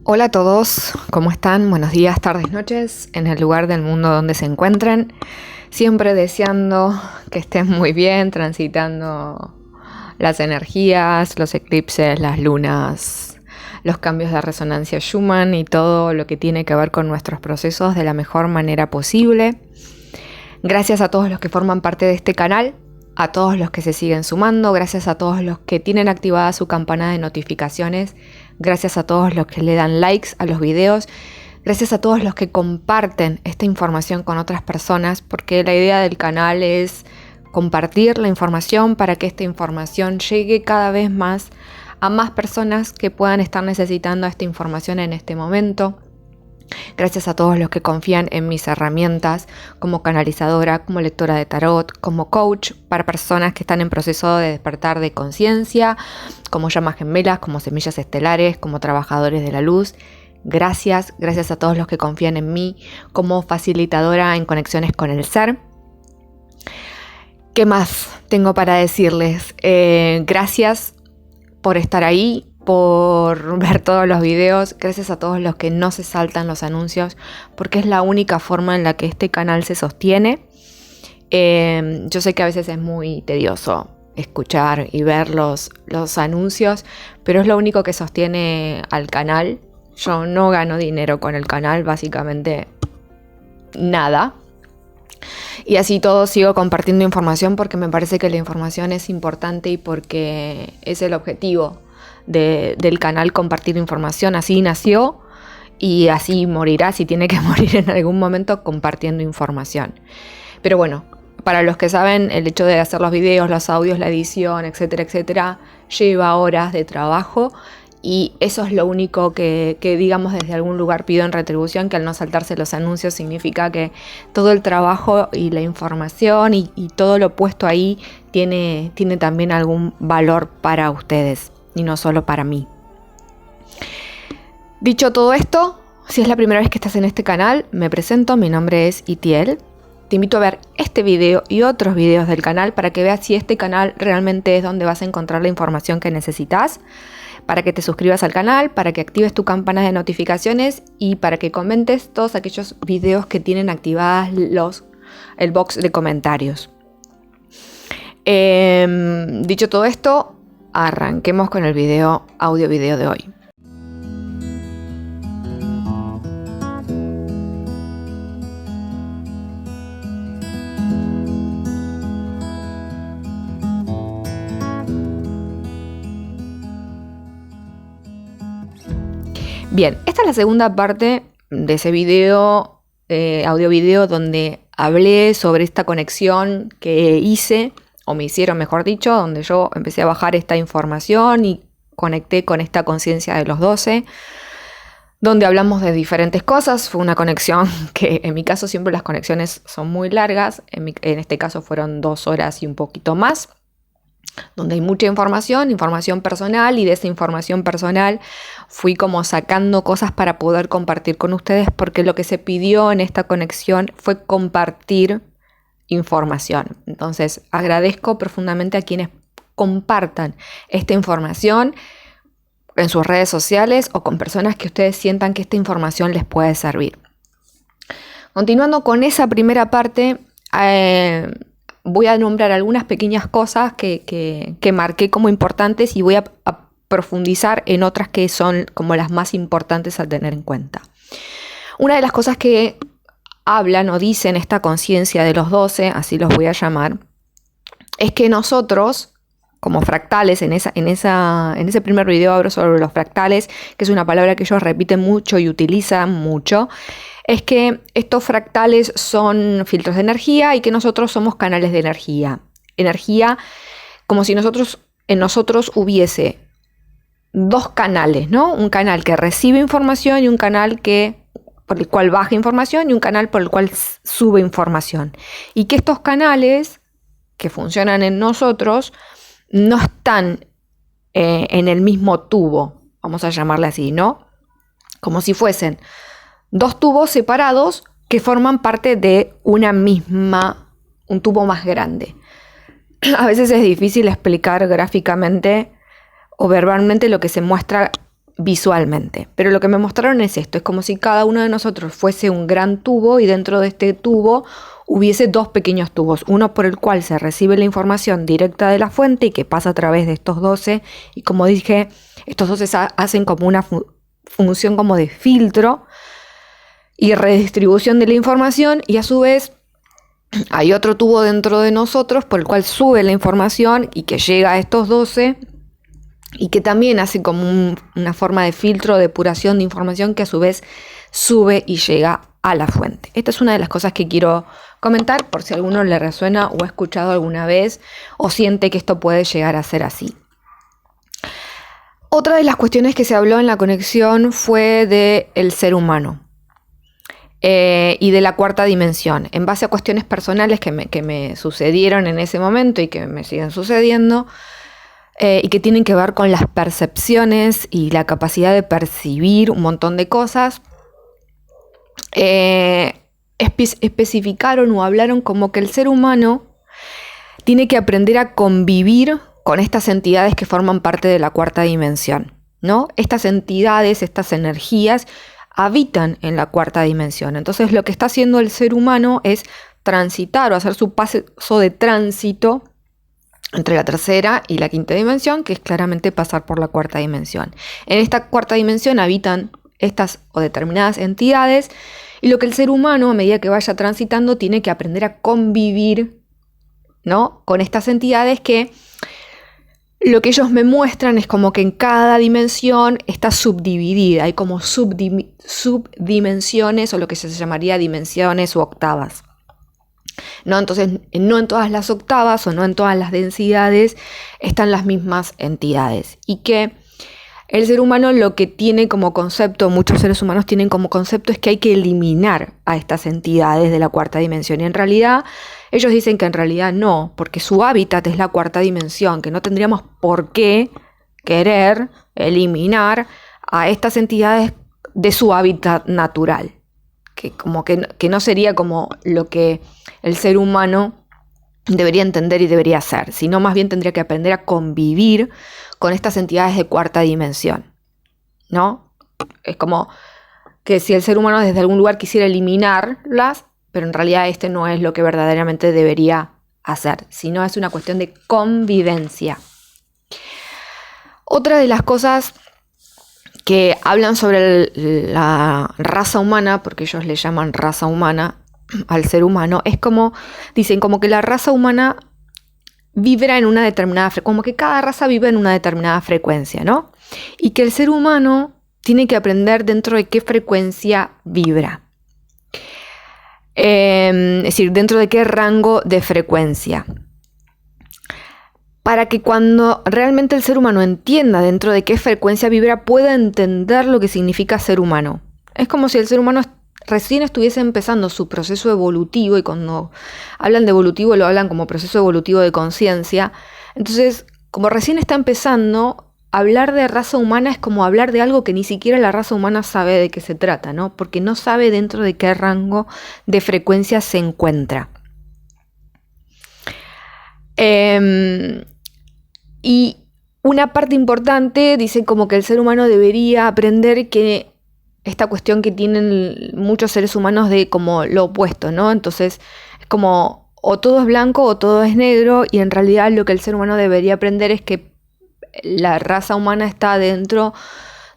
Hola a todos, ¿cómo están? Buenos días, tardes, noches, en el lugar del mundo donde se encuentren. Siempre deseando que estén muy bien, transitando las energías, los eclipses, las lunas, los cambios de resonancia Schumann y todo lo que tiene que ver con nuestros procesos de la mejor manera posible. Gracias a todos los que forman parte de este canal, a todos los que se siguen sumando, gracias a todos los que tienen activada su campana de notificaciones, gracias a todos los que le dan likes a los videos, gracias a todos los que comparten esta información con otras personas, porque la idea del canal es compartir la información para que esta información llegue cada vez más a más personas que puedan estar necesitando esta información en este momento. Gracias a todos los que confían en mis herramientas como canalizadora, como lectora de tarot, como coach para personas que están en proceso de despertar de conciencia, como llamas gemelas, como semillas estelares, como trabajadores de la luz. Gracias a todos los que confían en mí como facilitadora en conexiones con el ser. ¿Qué más tengo para decirles? Gracias por estar ahí, por ver todos los videos, gracias a todos los que no se saltan los anuncios, porque es la única forma en la que este canal se sostiene. Yo sé que a veces es muy tedioso escuchar y ver los anuncios, pero es lo único que sostiene al canal. Yo no gano dinero con el canal, básicamente nada. Y así todo sigo compartiendo información porque me parece que la información es importante y porque es el objetivo del canal, compartir información. Así nació y así morirá, si tiene que morir en algún momento, compartiendo información. Pero bueno, para los que saben, el hecho de hacer los videos, los audios, la edición, etcétera, etcétera, lleva horas de trabajo y eso es lo único que digamos desde algún lugar pido en retribución, que al no saltarse los anuncios significa que todo el trabajo y la información y todo lo puesto ahí tiene también algún valor para ustedes y no solo para mí. Dicho todo esto, si es la primera vez que estás en este canal, me presento, mi nombre es Itiel. Te invito a ver este video y otros videos del canal para que veas si este canal realmente es donde vas a encontrar la información que necesitas, para que te suscribas al canal, para que actives tu campana de notificaciones y para que comentes todos aquellos videos que tienen activadas el box de comentarios. Dicho todo esto, arranquemos con el audio-video de hoy. Bien, esta es la segunda parte de ese video, audio-video, donde hablé sobre esta conexión que hice, o me hicieron mejor dicho, donde yo empecé a bajar esta información y conecté con esta conciencia de los 12, donde hablamos de diferentes cosas. Fue una conexión que en mi caso siempre las conexiones son muy largas, en este caso fueron 2 horas y un poquito más, donde hay mucha información personal, y de esa información personal fui como sacando cosas para poder compartir con ustedes, porque lo que se pidió en esta conexión fue compartir información. Entonces agradezco profundamente a quienes compartan esta información en sus redes sociales o con personas que ustedes sientan que esta información les puede servir. Continuando con esa primera parte, voy a nombrar algunas pequeñas cosas que marqué como importantes y voy a profundizar en otras que son como las más importantes a tener en cuenta. Una de las cosas que hablan o dicen esta conciencia de los 12, así los voy a llamar, es que nosotros, como fractales, en ese primer video hablo sobre los fractales, que es una palabra que ellos repiten mucho y utilizan mucho, es que estos fractales son filtros de energía y que nosotros somos canales de energía. Energía como si en nosotros hubiese 2 canales, ¿no? Un canal que recibe información y un canal por el cual baja información y un canal por el cual sube información. Y que estos canales que funcionan en nosotros no están en el mismo tubo, vamos a llamarle así, ¿no? Como si fuesen 2 tubos separados que forman parte de un tubo más grande. A veces es difícil explicar gráficamente o verbalmente lo que se muestra visualmente. Pero lo que me mostraron es esto, es como si cada uno de nosotros fuese un gran tubo y dentro de este tubo hubiese dos pequeños tubos, uno por el cual se recibe la información directa de la fuente y que pasa a través de estos 12, y como dije, estos 12 hacen como una función como de filtro y redistribución de la información, y a su vez hay otro tubo dentro de nosotros por el cual sube la información y que llega a estos 12 y que también hace como una forma de filtro, depuración de información que a su vez sube y llega a la fuente. Esta es una de las cosas que quiero comentar por si a alguno le resuena o ha escuchado alguna vez o siente que esto puede llegar a ser así. Otra de las cuestiones que se habló en la conexión fue del ser humano y de la cuarta dimensión, en base a cuestiones personales que me sucedieron en ese momento y que me siguen sucediendo, y que tienen que ver con las percepciones y la capacidad de percibir un montón de cosas. Especificaron o hablaron como que el ser humano tiene que aprender a convivir con estas entidades que forman parte de la cuarta dimensión, ¿no? Estas entidades, estas energías habitan en la cuarta dimensión. Entonces lo que está haciendo el ser humano es transitar o hacer su paso de tránsito entre la tercera y la quinta dimensión, que es claramente pasar por la cuarta dimensión. En esta cuarta dimensión habitan estas o determinadas entidades, y lo que el ser humano, a medida que vaya transitando, tiene que aprender a convivir, ¿no?, con estas entidades, que lo que ellos me muestran es como que en cada dimensión está subdividida, hay como subdimensiones, o lo que se llamaría dimensiones u octavas, ¿no? Entonces, no en todas las octavas o no en todas las densidades están las mismas entidades, y que el ser humano lo que tiene como concepto, muchos seres humanos tienen como concepto, es que hay que eliminar a estas entidades de la cuarta dimensión, y en realidad ellos dicen que en realidad no, porque su hábitat es la cuarta dimensión, que no tendríamos por qué querer eliminar a estas entidades de su hábitat natural, que como que no sería como lo que el ser humano debería entender y debería hacer, sino más bien tendría que aprender a convivir con estas entidades de cuarta dimensión, ¿no? Es como que si el ser humano desde algún lugar quisiera eliminarlas, pero en realidad este no es lo que verdaderamente debería hacer, sino es una cuestión de convivencia. Otra de las cosas que hablan sobre la raza humana, porque ellos le llaman raza humana al ser humano, es como, dicen como que la raza humana vibra en una determinada frecuencia, como que cada raza vive en una determinada frecuencia, ¿no? Y que el ser humano tiene que aprender dentro de qué frecuencia vibra. Es decir, dentro de qué rango de frecuencia. Para que cuando realmente el ser humano entienda dentro de qué frecuencia vibra, pueda entender lo que significa ser humano. Es como si el ser humano recién estuviese empezando su proceso evolutivo, y cuando hablan de evolutivo lo hablan como proceso evolutivo de conciencia. Entonces, como recién está empezando, hablar de raza humana es como hablar de algo que ni siquiera la raza humana sabe de qué se trata, ¿no? Porque no sabe dentro de qué rango de frecuencia se encuentra. Y una parte importante dice como que el ser humano debería aprender que esta cuestión que tienen muchos seres humanos de como lo opuesto, ¿no? Entonces es como o todo es blanco o todo es negro, y en realidad lo que el ser humano debería aprender es que la raza humana está dentro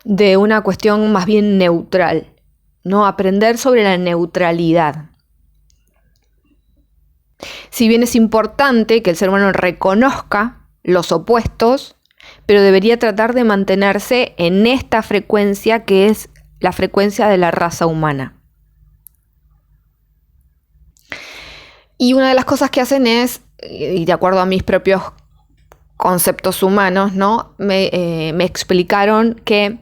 de una cuestión más bien neutral, ¿no? Aprender sobre la neutralidad. Si bien es importante que el ser humano reconozca los opuestos, pero debería tratar de mantenerse en esta frecuencia que es la frecuencia de la raza humana. Y una de las cosas que hacen es, y de acuerdo a mis propios conceptos humanos, ¿no?, me explicaron que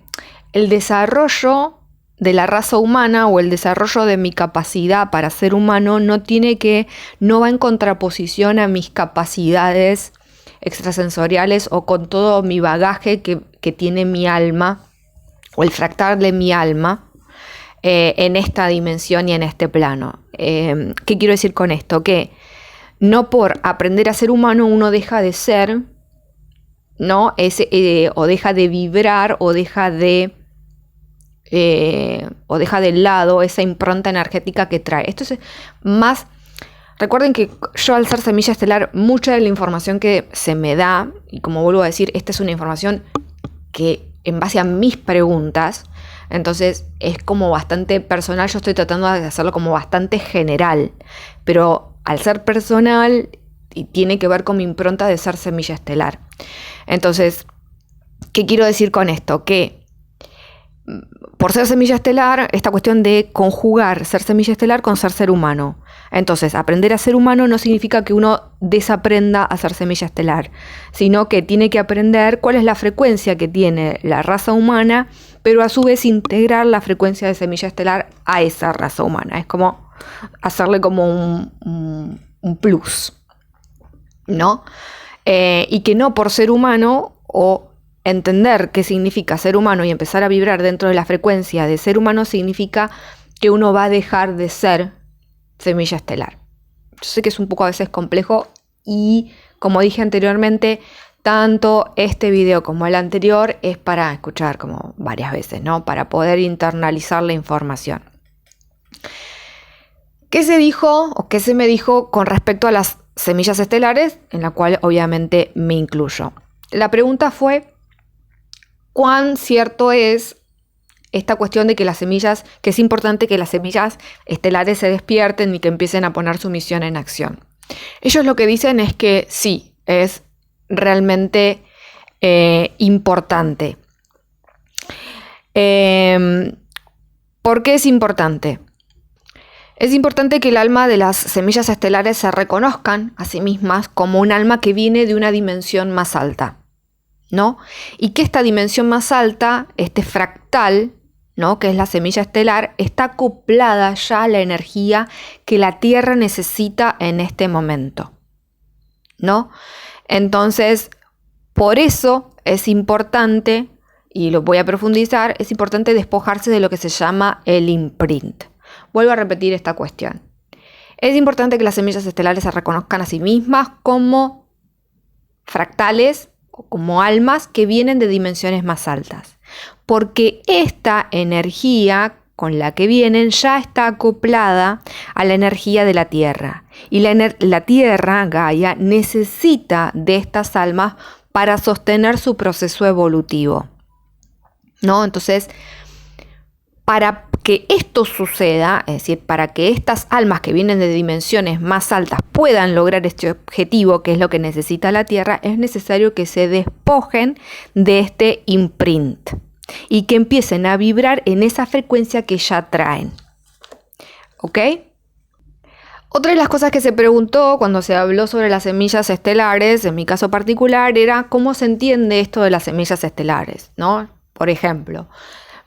el desarrollo de la raza humana o el desarrollo de mi capacidad para ser humano no va en contraposición a mis capacidades extrasensoriales o con todo mi bagaje que tiene mi alma, o el fractal de mi alma, en esta dimensión y en este plano. ¿Qué quiero decir con esto? Que no por aprender a ser humano uno deja de ser, ¿no? O deja de vibrar o deja de o deja de lado esa impronta energética que trae. Esto es más... Recuerden que yo, al ser semilla estelar, mucha de la información que se me da, y como vuelvo a decir, esta es una información que en base a mis preguntas, entonces es como bastante personal. Yo estoy tratando de hacerlo como bastante general, pero al ser personal y tiene que ver con mi impronta de ser semilla estelar. Entonces, ¿qué quiero decir con esto? Que por ser semilla estelar, esta cuestión de conjugar ser semilla estelar con ser humano. Entonces, aprender a ser humano no significa que uno desaprenda a ser semilla estelar, sino que tiene que aprender cuál es la frecuencia que tiene la raza humana, pero a su vez integrar la frecuencia de semilla estelar a esa raza humana. Es como hacerle como un plus, ¿no? Y que no por ser humano o entender qué significa ser humano y empezar a vibrar dentro de la frecuencia de ser humano significa que uno va a dejar de ser semilla estelar. Yo sé que es un poco a veces complejo y, como dije anteriormente, tanto este video como el anterior es para escuchar como varias veces, ¿no? Para poder internalizar la información. ¿Qué se dijo o qué se me dijo con respecto a las semillas estelares? En la cual obviamente me incluyo. La pregunta fue: ¿cuán cierto es esta cuestión de que las semillas, que es importante que las semillas estelares se despierten y que empiecen a poner su misión en acción? Ellos lo que dicen es que sí, es realmente importante. ¿Por qué es importante? Es importante que el alma de las semillas estelares se reconozcan a sí mismas como un alma que viene de una dimensión más alta, ¿no? Y que esta dimensión más alta, este fractal, ¿no?, que es la semilla estelar, está acoplada ya a la energía que la Tierra necesita en este momento, ¿no? Entonces, por eso es importante, y lo voy a profundizar, es importante despojarse de lo que se llama el imprint. Vuelvo a repetir esta cuestión. Es importante que las semillas estelares se reconozcan a sí mismas como fractales o como almas que vienen de dimensiones más altas, porque esta energía con la que vienen ya está acoplada a la energía de la Tierra, y la Tierra, Gaia, necesita de estas almas para sostener su proceso evolutivo, ¿no? Entonces, para que esto suceda, es decir, para que estas almas que vienen de dimensiones más altas puedan lograr este objetivo, que es lo que necesita la Tierra, es necesario que se despojen de este imprint y que empiecen a vibrar en esa frecuencia que ya traen. ¿Ok? Otra de las cosas que se preguntó cuando se habló sobre las semillas estelares, en mi caso particular, era cómo se entiende esto de las semillas estelares, ¿no? Por ejemplo,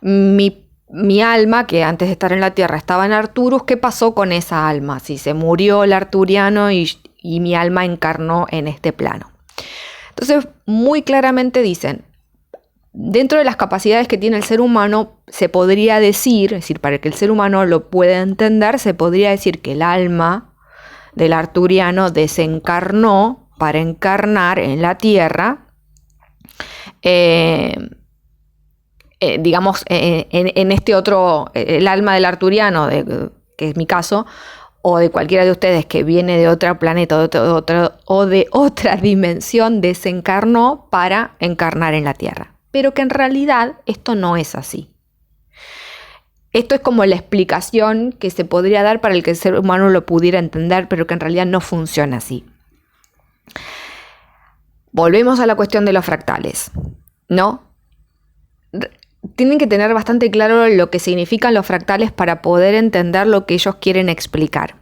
mi alma, que antes de estar en la Tierra estaba en Arturus, ¿qué pasó con esa alma? Si se murió el arturiano y mi alma encarnó en este plano. Entonces, muy claramente dicen, dentro de las capacidades que tiene el ser humano, se podría decir, es decir, para que el ser humano lo pueda entender, se podría decir que el alma del arturiano desencarnó para encarnar en la Tierra, digamos, en este otro, el alma del arturiano, que es mi caso, o de cualquiera de ustedes que viene de otro planeta o de otra dimensión, desencarnó para encarnar en la Tierra. Pero que en realidad esto no es así. Esto es como la explicación que se podría dar para el que el ser humano lo pudiera entender, pero que en realidad no funciona así. Volvemos a la cuestión de los fractales, ¿no? Tienen que tener bastante claro lo que significan los fractales para poder entender lo que ellos quieren explicar.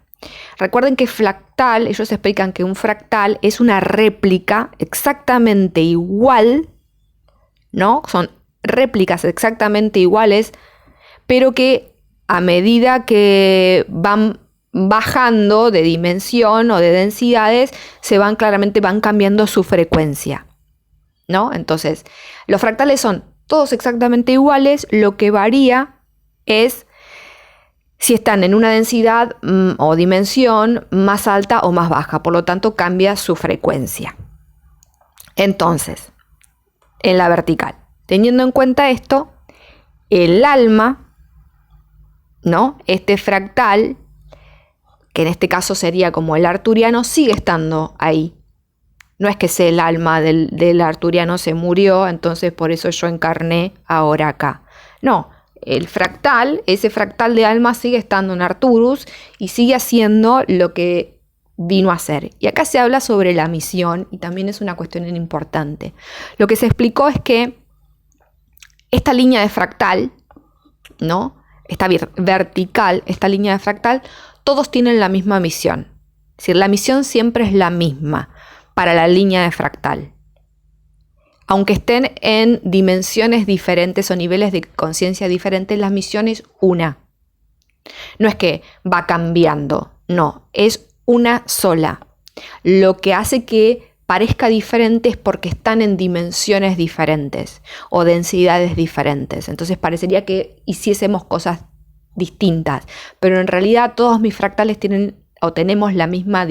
Recuerden que fractal, ellos explican que un fractal es una réplica exactamente igual, ¿no? Son réplicas exactamente iguales, pero que a medida que van bajando de dimensión o de densidades, van cambiando su frecuencia, ¿no? Entonces, los fractales son todos exactamente iguales, lo que varía es si están en una densidad o dimensión más alta o más baja, por lo tanto cambia su frecuencia. Entonces, en la vertical, teniendo en cuenta esto, el alma, ¿no? Este fractal, que en este caso sería como el arturiano, sigue estando ahí. No es que sea el alma del arturiano se murió, entonces por eso yo encarné ahora acá. No, el fractal, ese fractal de alma sigue estando en Arcturus y sigue haciendo lo que vino a hacer. Y acá se habla sobre la misión y también es una cuestión importante. Lo que se explicó es que esta línea de fractal, ¿no? Esta vertical, esta línea de fractal, todos tienen la misma misión. Es decir, la misión siempre es la misma para la línea de fractal. Aunque estén en dimensiones diferentes o niveles de conciencia diferentes, la misión es una. No es que va cambiando, no, es una sola. Lo que hace que parezca diferente es porque están en dimensiones diferentes o densidades diferentes. Entonces parecería que hiciésemos cosas distintas, pero en realidad todos mis fractales tienen o tenemos la misma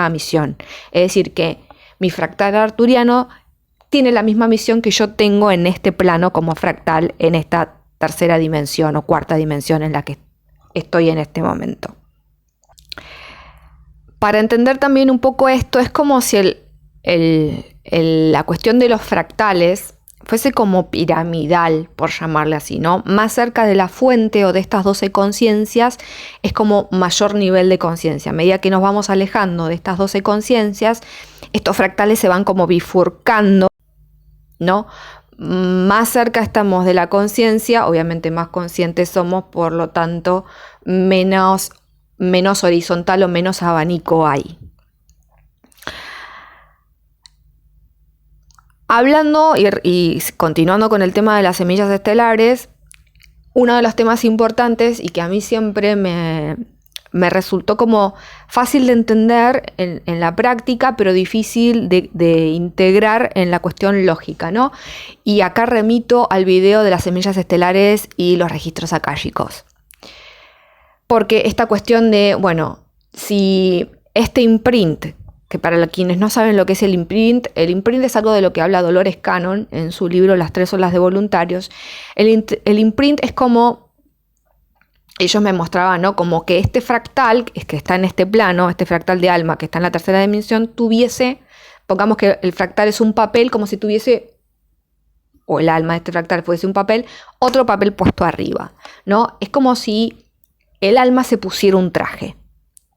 misión. Es decir, que mi fractal arturiano tiene la misma misión que yo tengo en este plano como fractal en esta tercera dimensión o cuarta dimensión en la que estoy en este momento. Para entender también un poco esto, es como si la cuestión de los fractales fuese como piramidal, por llamarle así, ¿no? Más cerca de la fuente o de estas 12 conciencias es como mayor nivel de conciencia. A medida que nos vamos alejando de estas 12 conciencias, estos fractales se van como bifurcando, ¿no? Más cerca estamos de la conciencia, obviamente más conscientes somos, por lo tanto menos horizontal o menos abanico hay. Hablando y continuando con el tema de las semillas estelares, uno de los temas importantes y que a mí siempre me resultó como fácil de entender en la práctica, pero difícil de integrar en la cuestión lógica, ¿no? Y acá remito al video de las semillas estelares y los registros akáshicos. Porque esta cuestión de, bueno, si este imprint, que para quienes no saben lo que es el imprint es algo de lo que habla Dolores Cannon en su libro Las 3 olas de voluntarios. El imprint es como, ellos me mostraban, ¿no? Como que este fractal, que está en este plano, este fractal de alma que está en la tercera dimensión, tuviese, pongamos que el fractal es un papel, como si tuviese, o el alma de este fractal fuese un papel, otro papel puesto arriba, ¿no? Es como si el alma se pusiera un traje,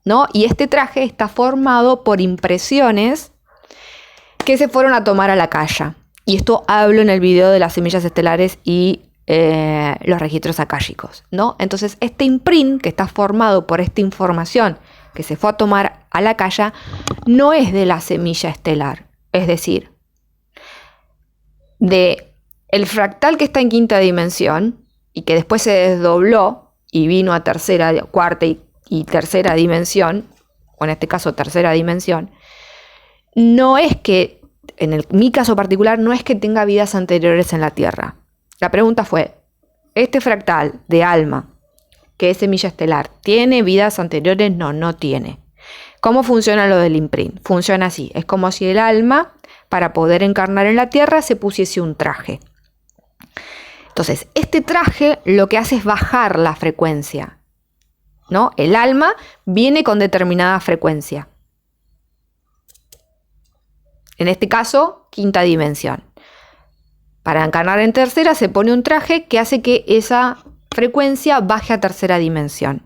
¿no? Y este traje está formado por impresiones que se fueron a tomar a la calle. Y esto hablo en el video de las semillas estelares y los registros akáshicos, ¿no? Entonces, este imprint que está formado por esta información que se fue a tomar a la calle no es de la semilla estelar. Es decir, de el fractal que está en quinta dimensión y que después se desdobló y vino a tercera, cuarta y tercera dimensión, o en este caso tercera dimensión, no es que, mi caso particular, no es que tenga vidas anteriores en la Tierra. La pregunta fue, ¿este fractal de alma, que es semilla estelar, tiene vidas anteriores? No, no tiene. ¿Cómo funciona lo del imprint? Funciona así, es como si el alma, para poder encarnar en la Tierra, se pusiese un traje. Entonces, este traje lo que hace es bajar la frecuencia, ¿no? El alma viene con determinada frecuencia. En este caso, quinta dimensión. Para encarnar en tercera se pone un traje que hace que esa frecuencia baje a tercera dimensión.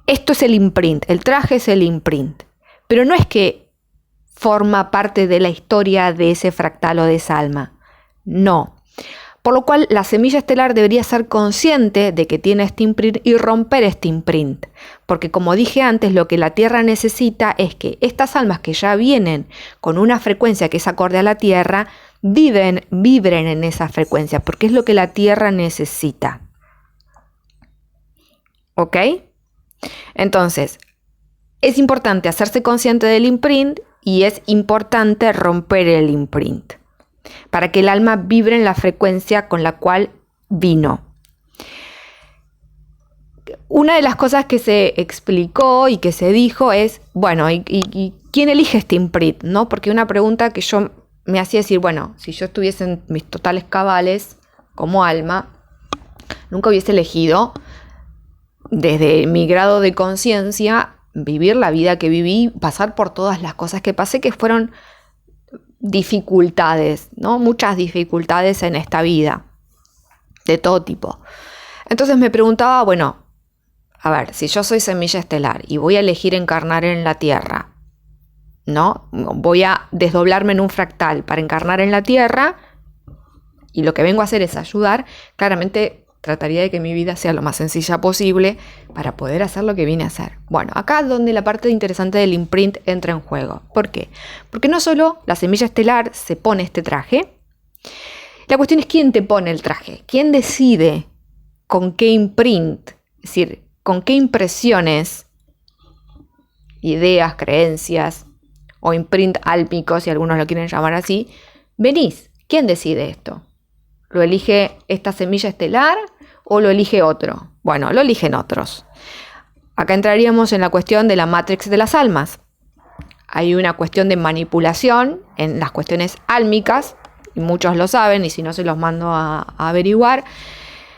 Esto es el imprint, el traje es el imprint. Pero no es que forma parte de la historia de ese fractal o de esa alma. No. Por lo cual la semilla estelar debería ser consciente de que tiene este imprint y romper este imprint. Porque como dije antes, lo que la Tierra necesita es que estas almas que ya vienen con una frecuencia que es acorde a la Tierra, vibren en esa frecuencia, porque es lo que la Tierra necesita. ¿Ok? Entonces, es importante hacerse consciente del imprint y es importante romper el imprint, para que el alma vibre en la frecuencia con la cual vino. Una de las cosas que se explicó y que se dijo es, bueno, ¿y quién elige este imprint? ¿No? Porque una pregunta que yo me hacía decir, bueno, si yo estuviese en mis totales cabales, como alma, nunca hubiese elegido, desde mi grado de conciencia, vivir la vida que viví, pasar por todas las cosas que pasé, que fueron dificultades, ¿no? Muchas dificultades en esta vida, de todo tipo. Entonces me preguntaba, bueno, a ver, si yo soy semilla estelar y voy a elegir encarnar en la Tierra, ¿no? Voy a desdoblarme en un fractal para encarnar en la Tierra y lo que vengo a hacer es ayudar, claramente trataría de que mi vida sea lo más sencilla posible para poder hacer lo que vine a hacer. Bueno, acá es donde la parte interesante del imprint entra en juego. ¿Por qué? Porque no solo la semilla estelar se pone este traje, la cuestión es quién te pone el traje, quién decide con qué imprint, es decir, con qué impresiones, ideas, creencias o imprint álmico, si algunos lo quieren llamar así, venís. ¿Quién decide esto? ¿Lo elige esta semilla estelar o lo elige otro? Bueno, lo eligen otros. Acá entraríamos en la cuestión de la Matrix de las almas. Hay una cuestión de manipulación en las cuestiones álmicas, y muchos lo saben, y si no se los mando a averiguar.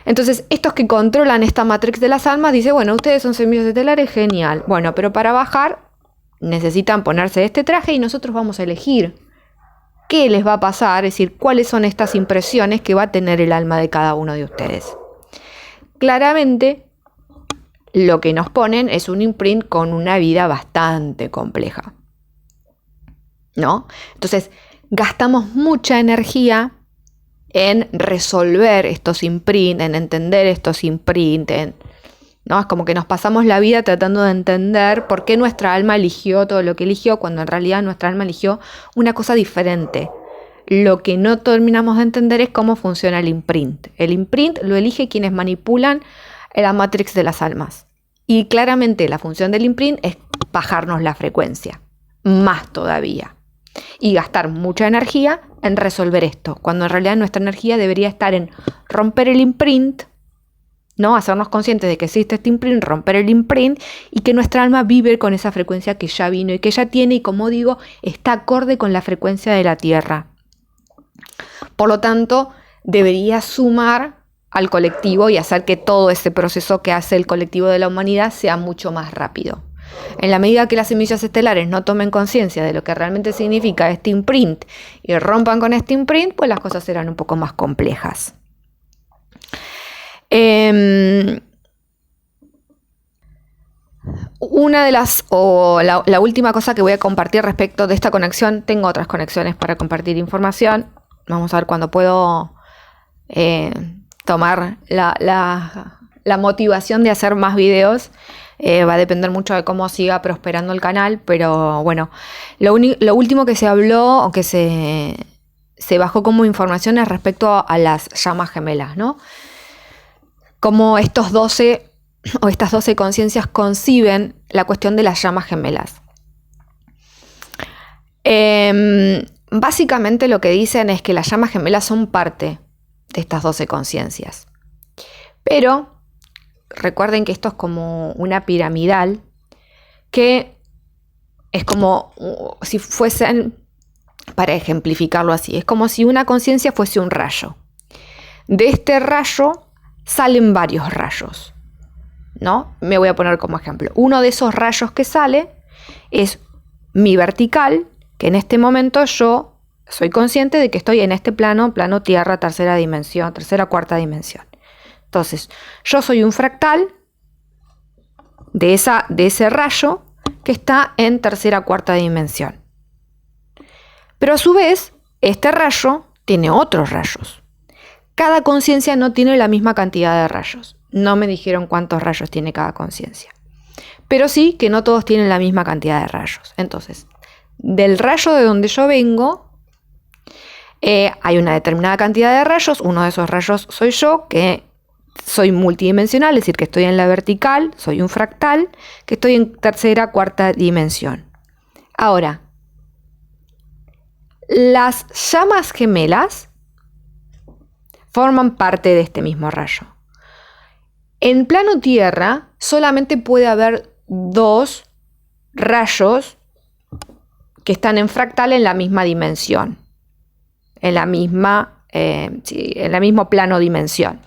Entonces, estos que controlan esta Matrix de las almas dicen, bueno, ustedes son semillas estelares, genial. Bueno, pero para bajar necesitan ponerse este traje y nosotros vamos a elegir qué les va a pasar, es decir, cuáles son estas impresiones que va a tener el alma de cada uno de ustedes. Claramente, lo que nos ponen es un imprint con una vida bastante compleja, ¿no? Entonces, gastamos mucha energía en resolver estos imprints, en entender estos imprints, ¿no? Es como que nos pasamos la vida tratando de entender por qué nuestra alma eligió todo lo que eligió, cuando en realidad nuestra alma eligió una cosa diferente. Lo que no terminamos de entender es cómo funciona el imprint. El imprint lo elige quienes manipulan la Matrix de las almas. Y claramente la función del imprint es bajarnos la frecuencia, más todavía. Y gastar mucha energía en resolver esto, cuando en realidad nuestra energía debería estar en romper el imprint, ¿no? Hacernos conscientes de que existe este imprint, romper el imprint y que nuestra alma vive con esa frecuencia que ya vino y que ya tiene y, como digo, está acorde con la frecuencia de la Tierra. Por lo tanto, debería sumar al colectivo y hacer que todo ese proceso que hace el colectivo de la humanidad sea mucho más rápido. En la medida que las semillas estelares no tomen conciencia de lo que realmente significa este imprint y rompan con este imprint, pues las cosas serán un poco más complejas. Una de las, o la última cosa que voy a compartir respecto de esta conexión, tengo otras conexiones para compartir información. Vamos a ver cuándo puedo tomar la motivación de hacer más videos. Va a depender mucho de cómo siga prosperando el canal, pero bueno, lo último que se habló o que se bajó como información es respecto a las llamas gemelas, ¿no? Cómo estos 12 o estas 12 conciencias conciben la cuestión de las llamas gemelas. Básicamente lo que dicen es que las llamas gemelas son parte de estas 12 conciencias. Pero recuerden que esto es como una piramidal, que es como si fuesen, para ejemplificarlo así, es como si una conciencia fuese un rayo. De este rayo salen varios rayos, ¿no? Me voy a poner como ejemplo. Uno de esos rayos que sale es mi vertical, que en este momento yo soy consciente de que estoy en este plano tierra, tercera dimensión, tercera, cuarta dimensión. Entonces, yo soy un fractal de ese rayo que está en tercera, cuarta dimensión. Pero a su vez, este rayo tiene otros rayos. Cada conciencia no tiene la misma cantidad de rayos. No me dijeron cuántos rayos tiene cada conciencia. Pero sí que no todos tienen la misma cantidad de rayos. Entonces, del rayo de donde yo vengo, hay una determinada cantidad de rayos. Uno de esos rayos soy yo, que soy multidimensional, es decir, que estoy en la vertical, soy un fractal, que estoy en tercera, cuarta dimensión. Ahora, las llamas gemelas forman parte de este mismo rayo. En plano Tierra solamente puede haber 2 rayos que están en fractal en la misma dimensión, en la misma en el mismo plano dimensión.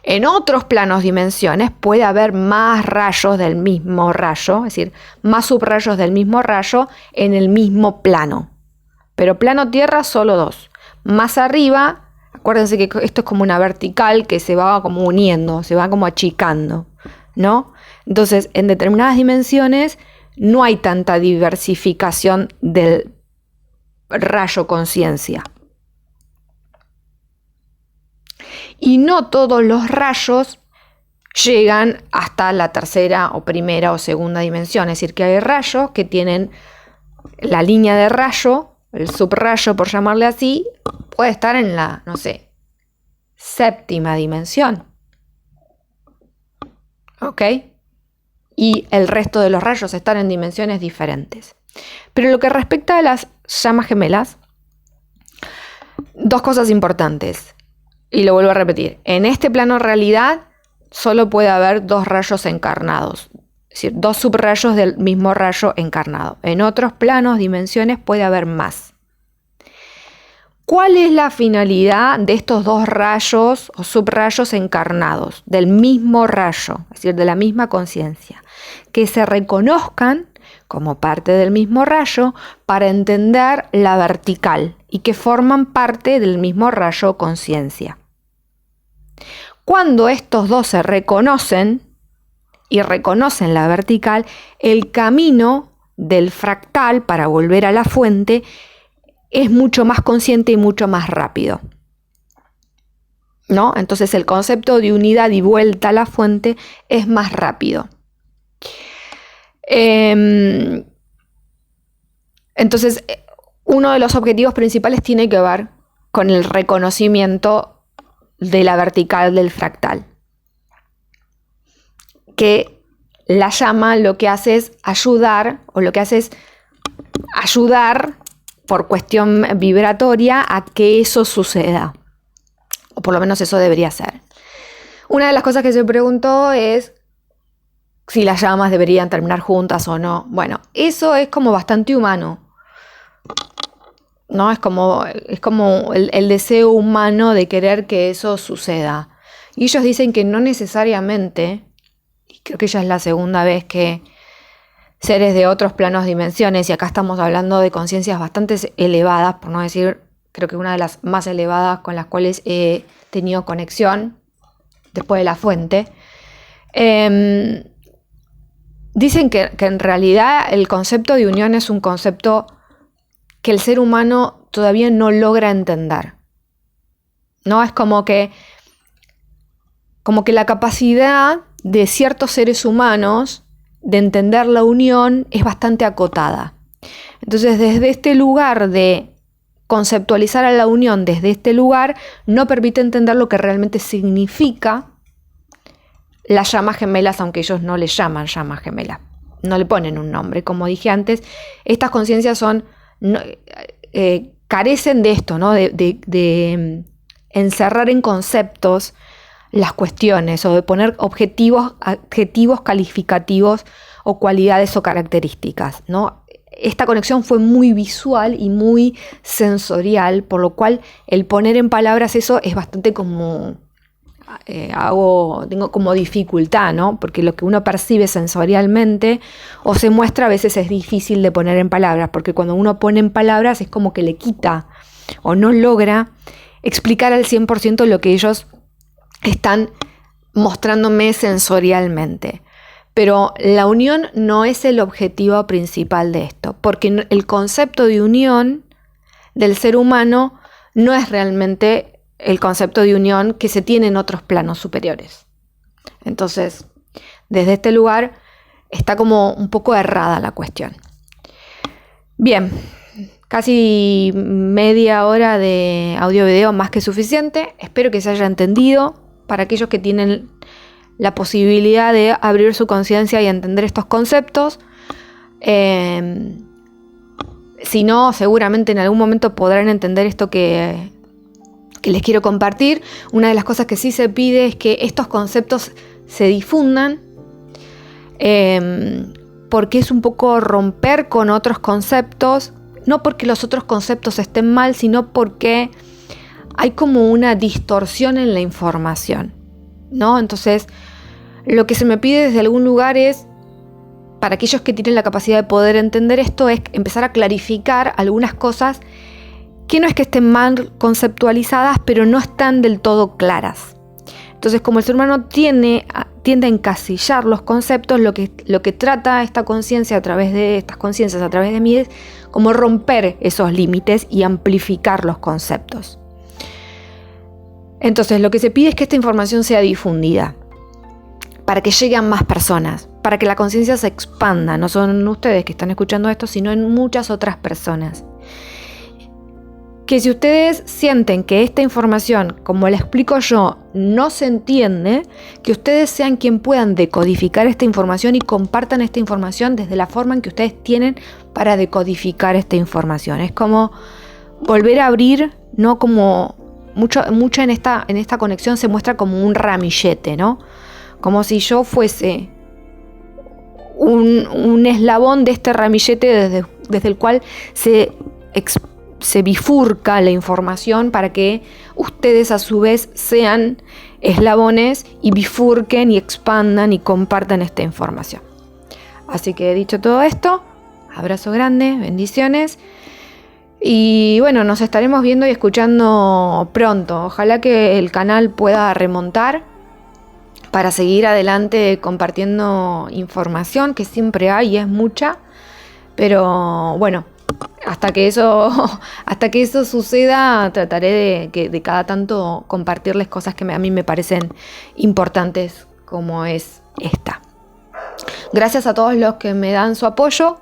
En otros planos dimensiones puede haber más rayos del mismo rayo, es decir, más subrayos del mismo rayo en el mismo plano. Pero plano Tierra solo 2. Más arriba, acuérdense que esto es como una vertical que se va como uniendo, se va como achicando, ¿no? Entonces, en determinadas dimensiones no hay tanta diversificación del rayo conciencia. Y no todos los rayos llegan hasta la tercera o primera o segunda dimensión. Es decir, que hay rayos que tienen la línea de rayo, el subrayo por llamarle así, puede estar en la, no sé, séptima dimensión. ¿Ok? Y el resto de los rayos están en dimensiones diferentes. Pero lo que respecta a las llamas gemelas, dos cosas importantes. Y lo vuelvo a repetir, en este plano realidad solo puede haber 2 rayos encarnados, es decir, 2 subrayos del mismo rayo encarnado. En otros planos, dimensiones, puede haber más. ¿Cuál es la finalidad de estos 2 rayos o subrayos encarnados del mismo rayo, es decir, de la misma conciencia? Que se reconozcan como parte del mismo rayo para entender la vertical y que forman parte del mismo rayo conciencia. Cuando estos 2 se reconocen y reconocen la vertical, el camino del fractal para volver a la fuente es mucho más consciente y mucho más rápido, ¿no? Entonces el concepto de unidad y vuelta a la fuente es más rápido. Entonces, uno de los objetivos principales tiene que ver con el reconocimiento de la vertical del fractal. Que la llama lo que hace es ayudar, por cuestión vibratoria a que eso suceda. O por lo menos eso debería ser. Una de las cosas que se preguntó es si las llamas deberían terminar juntas o no. Bueno, eso es como bastante humano, ¿no? Es como el deseo humano de querer que eso suceda. Y ellos dicen que no necesariamente, y creo que ya es la segunda vez que seres de otros planos, dimensiones, y acá estamos hablando de conciencias bastante elevadas, por no decir, creo que una de las más elevadas con las cuales he tenido conexión después de la fuente, dicen que en realidad el concepto de unión es un concepto que el ser humano todavía no logra entender, ¿no? Es como que la capacidad de ciertos seres humanos de entender la unión es bastante acotada. Entonces, desde este lugar de conceptualizar a la unión, desde este lugar, no permite entender lo que realmente significa las llamas gemelas, aunque ellos no le llaman llamas gemelas, no le ponen un nombre. Como dije antes, estas conciencias carecen de esto, ¿no? de encerrar en conceptos las cuestiones o de poner adjetivos calificativos o cualidades o características, ¿no? Esta conexión fue muy visual y muy sensorial, por lo cual el poner en palabras eso es bastante como tengo como dificultad, ¿no? Porque lo que uno percibe sensorialmente o se muestra a veces es difícil de poner en palabras, porque cuando uno pone en palabras es como que le quita o no logra explicar al 100% lo que ellos están mostrándome sensorialmente. Pero la unión no es el objetivo principal de esto, porque el concepto de unión del ser humano no es realmente el concepto de unión que se tiene en otros planos superiores. Entonces, desde este lugar está como un poco errada la cuestión. Bien, casi media hora de audio-video, más que suficiente. Espero que se haya entendido. Para aquellos que tienen la posibilidad de abrir su conciencia y entender estos conceptos. Si no, seguramente en algún momento podrán entender esto que les quiero compartir. Una de las cosas que sí se pide es que estos conceptos se difundan, porque es un poco romper con otros conceptos no porque los otros conceptos estén mal, sino porque hay como una distorsión en la información, ¿no? Entonces, lo que se me pide desde algún lugar es, para aquellos que tienen la capacidad de poder entender esto, es empezar a clarificar algunas cosas que no es que estén mal conceptualizadas, pero no están del todo claras. Entonces, como el ser humano tiende a encasillar los conceptos, lo que trata esta conciencia a través de estas conciencias, a través de mí, es como romper esos límites y amplificar los conceptos. Entonces, lo que se pide es que esta información sea difundida, para que llegue a más personas, para que la conciencia se expanda, no son ustedes que están escuchando esto, sino en muchas otras personas. Que si ustedes sienten que esta información, como la explico yo, no se entiende, que ustedes sean quien puedan decodificar esta información y compartan esta información desde la forma en que ustedes tienen para decodificar esta información. Es como volver a abrir, no como mucho en esta conexión se muestra como un ramillete, ¿no? Como si yo fuese un eslabón de este ramillete desde el cual se bifurca la información para que ustedes a su vez sean eslabones y bifurquen y expandan y compartan esta información. Así que dicho todo esto, abrazo grande, bendiciones y bueno, nos estaremos viendo y escuchando pronto. Ojalá que el canal pueda remontar para seguir adelante compartiendo información que siempre hay y es mucha, pero bueno, hasta que eso suceda, trataré de cada tanto compartirles cosas que a mí me parecen importantes, como es esta. Gracias a todos los que me dan su apoyo.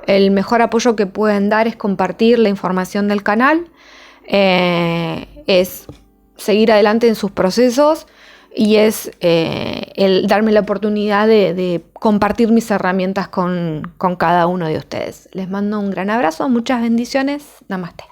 El mejor apoyo que pueden dar es compartir la información del canal, es seguir adelante en sus procesos y es el darme la oportunidad de compartir mis herramientas con cada uno de ustedes. Les mando un gran abrazo, muchas bendiciones, namaste.